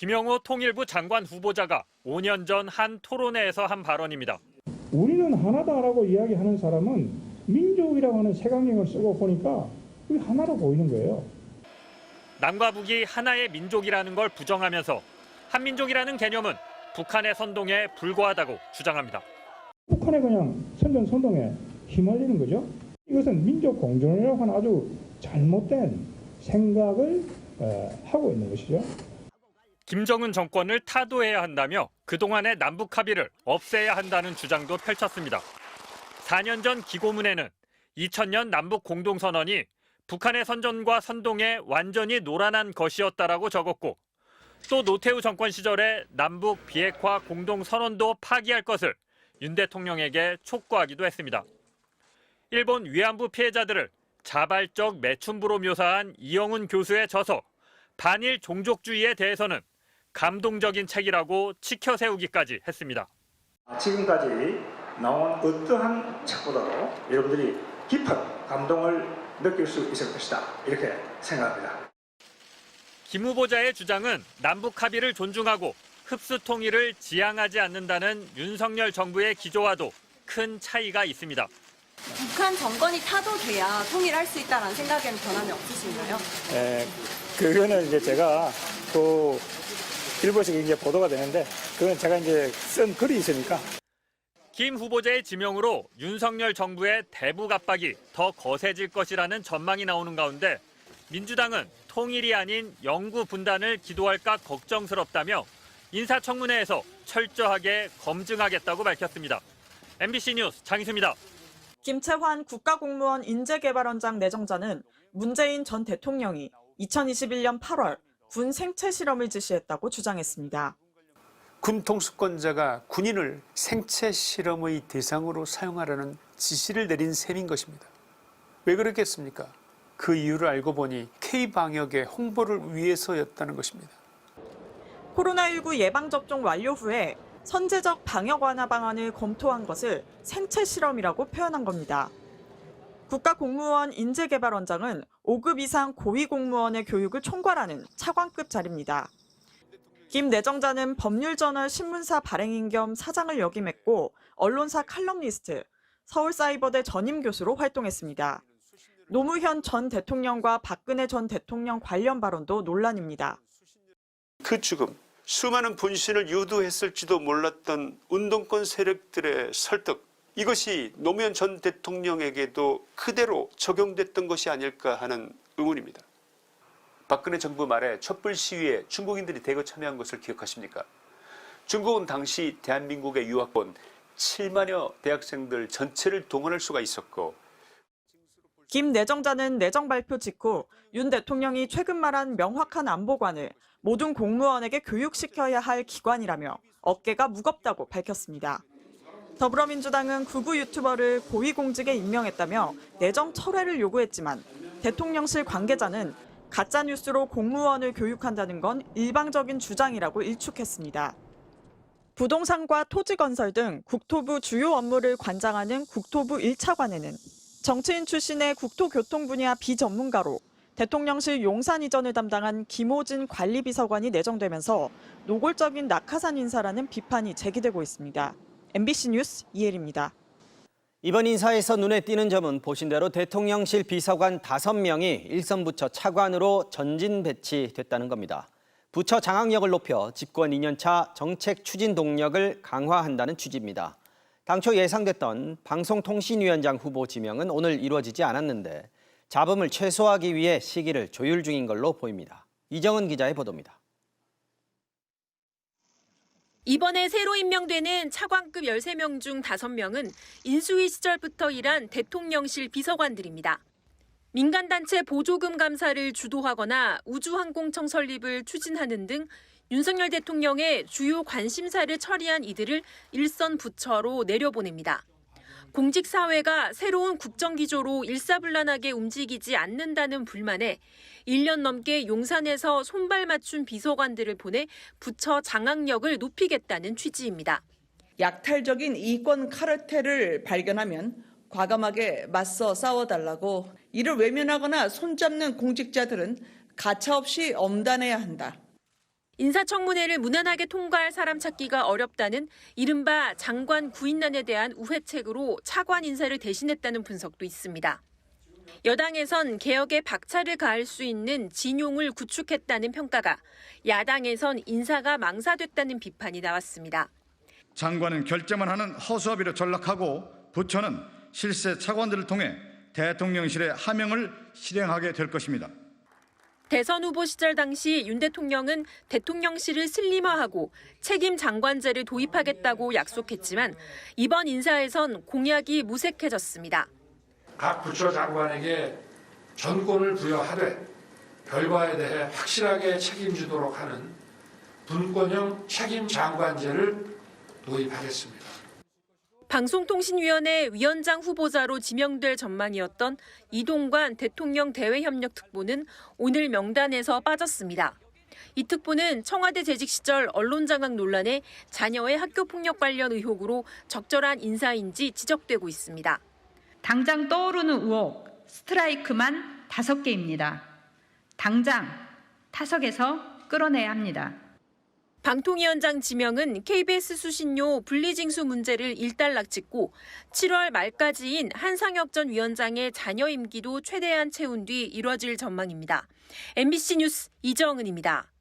김영호 통일부 장관 후보자가 5년 전 한 토론회에서 한 발언입니다. 우리는 하나다라고 이야기하는 사람은 민족이라고 하는 색안경을 쓰고 보니까 우리 하나로 보이는 거예요. 남과 북이 하나의 민족이라는 걸 부정하면서 한민족이라는 개념은 북한의 선동에 불과하다고 주장합니다. 북한의 그냥 선동에 휘말리는 거죠. 이것은 민족 공존이라고 하는 아주 잘못된 생각을 하고 있는 것이죠. 김정은 정권을 타도해야 한다며 그동안의 남북 합의를 없애야 한다는 주장도 펼쳤습니다. 4년 전 기고문에는 2000년 남북 공동선언이 북한의 선전과 선동에 완전히 노란한 것이었다라고 적었고 또 노태우 정권 시절에 남북 비핵화 공동선언도 파기할 것을 윤 대통령에게 촉구하기도 했습니다. 일본 위안부 피해자들을 자발적 매춘부로 묘사한 이영훈 교수의 저서 반일 종족주의에 대해서는 감동적인 책이라고 치켜세우기까지 했습니다. 지금까지 나온 어떠한 책보다도 여러분들이 깊은 감동을 느낄 수 있을 것이다. 이렇게 생각합니다. 김 후보자의 주장은 남북 합의를 존중하고 흡수 통일을 지향하지 않는다는 윤석열 정부의 기조와도 큰 차이가 있습니다. 북한 정권이 타도돼야 통일할 수 있다는 생각에는 변함이 없으신가요? 그거는 이제 제가 또 일부에서 이제 보도가 되는데 그건 제가 이제 쓴 글이 있으니까. 김 후보자의 지명으로 윤석열 정부의 대북 압박이 더 거세질 것이라는 전망이 나오는 가운데 민주당은 통일이 아닌 영구 분단을 기도할까 걱정스럽다며 인사청문회에서 철저하게 검증하겠다고 밝혔습니다. MBC 뉴스 장희수입니다. 김채환 국가공무원 인재개발원장 내정자는 문재인 전 대통령이 2021년 8월 군 생체 실험을 지시했다고 주장했습니다. 군 통수권자가 군인을 생체 실험의 대상으로 사용하라는 지시를 내린 셈인 것입니다. 왜 그랬겠습니까? 그 이유를 알고 보니 K방역의 홍보를 위해서였다는 것입니다. 코로나19 예방접종 완료 후에 선제적 방역 완화 방안을 검토한 것을 생체 실험이라고 표현한 겁니다. 국가공무원 인재개발원장은 5급 이상 고위공무원의 교육을 총괄하는 차관급 자리입니다. 김 내정자는 법률저널 신문사 발행인 겸 사장을 역임했고 언론사 칼럼니스트, 서울사이버대 전임교수로 활동했습니다. 노무현 전 대통령과 박근혜 전 대통령 관련 발언도 논란입니다. 그 죽음, 수많은 분신을 유도했을지도 몰랐던 운동권 세력들의 설득, 이것이 노무현 전 대통령에게도 그대로 적용됐던 것이 아닐까 하는 의문입니다. 박근혜 정부 말에 촛불 시위에 중국인들이 대거 참여한 것을 기억하십니까? 중국은 당시 대한민국에 유학온 7만여 대학생들 전체를 동원할 수가 있었고 김 내정자는 내정 발표 직후 윤 대통령이 최근 말한 명확한 안보관을 모든 공무원에게 교육시켜야 할 기관이라며 어깨가 무겁다고 밝혔습니다. 더불어민주당은 극우 유튜버를 고위공직에 임명했다며 내정 철회를 요구했지만 대통령실 관계자는 가짜뉴스로 공무원을 교육한다는 건 일방적인 주장이라고 일축했습니다. 부동산과 토지건설 등 국토부 주요 업무를 관장하는 국토부 1차관에는 정치인 출신의 국토교통 분야 비전문가로 대통령실 용산 이전을 담당한 김호진 관리비서관이 내정되면서 노골적인 낙하산 인사라는 비판이 제기되고 있습니다. MBC 뉴스 이혜리입니다. 이번 인사에서 눈에 띄는 점은 보신 대로 대통령실 비서관 5명이 일선 부처 차관으로 전진 배치됐다는 겁니다. 부처 장악력을 높여 집권 2년차 정책 추진 동력을 강화한다는 취지입니다. 당초 예상됐던 방송통신위원장 후보 지명은 오늘 이루어지지 않았는데 잡음을 최소화하기 위해 시기를 조율 중인 걸로 보입니다. 이정은 기자의 보도입니다. 이번에 새로 임명되는 차관급 13명 중 5명은 인수위 시절부터 일한 대통령실 비서관들입니다. 민간단체 보조금 감사를 주도하거나 우주항공청 설립을 추진하는 등 윤석열 대통령의 주요 관심사를 처리한 이들을 일선 부처로 내려보냅니다. 공직사회가 새로운 국정기조로 일사불란하게 움직이지 않는다는 불만에 1년 넘게 용산에서 손발 맞춘 비서관들을 보내 부처 장악력을 높이겠다는 취지입니다. 약탈적인 이권 카르텔을 발견하면 과감하게 맞서 싸워달라고 이를 외면하거나 손잡는 공직자들은 가차없이 엄단해야 한다. 인사청문회를 무난하게 통과할 사람 찾기가 어렵다는 이른바 장관 구인난에 대한 우회책으로 차관 인사를 대신했다는 분석도 있습니다. 여당에선 개혁에 박차를 가할 수 있는 진용을 구축했다는 평가가, 야당에선 인사가 망사됐다는 비판이 나왔습니다. 장관은 결재만 하는 허수아비로 전락하고 부처는 실세 차관들을 통해 대통령실의 하명을 실행하게 될 것입니다. 대선 후보 시절 당시 윤 대통령은 대통령실을 슬림화하고 책임 장관제를 도입하겠다고 약속했지만 이번 인사에선 공약이 무색해졌습니다. 각 부처 장관에게 전권을 부여하되 결과에 대해 확실하게 책임지도록 하는 분권형 책임 장관제를 도입하겠습니다. 방송통신위원회 위원장 후보자로 지명될 전망이었던 이동관 대통령 대외협력특보는 오늘 명단에서 빠졌습니다. 이 특보는 청와대 재직 시절 언론장악 논란에 자녀의 학교폭력 관련 의혹으로 적절한 인사인지 지적되고 있습니다. 당장 떠오르는 의혹, 스트라이크만 5개입니다. 당장 타석에서 끌어내야 합니다. 방통위원장 지명은 KBS 수신료 분리징수 문제를 일단락짓고 7월 말까지인 한상혁 전 위원장의 자녀 임기도 최대한 채운 뒤 이뤄질 전망입니다. MBC 뉴스 이정은입니다.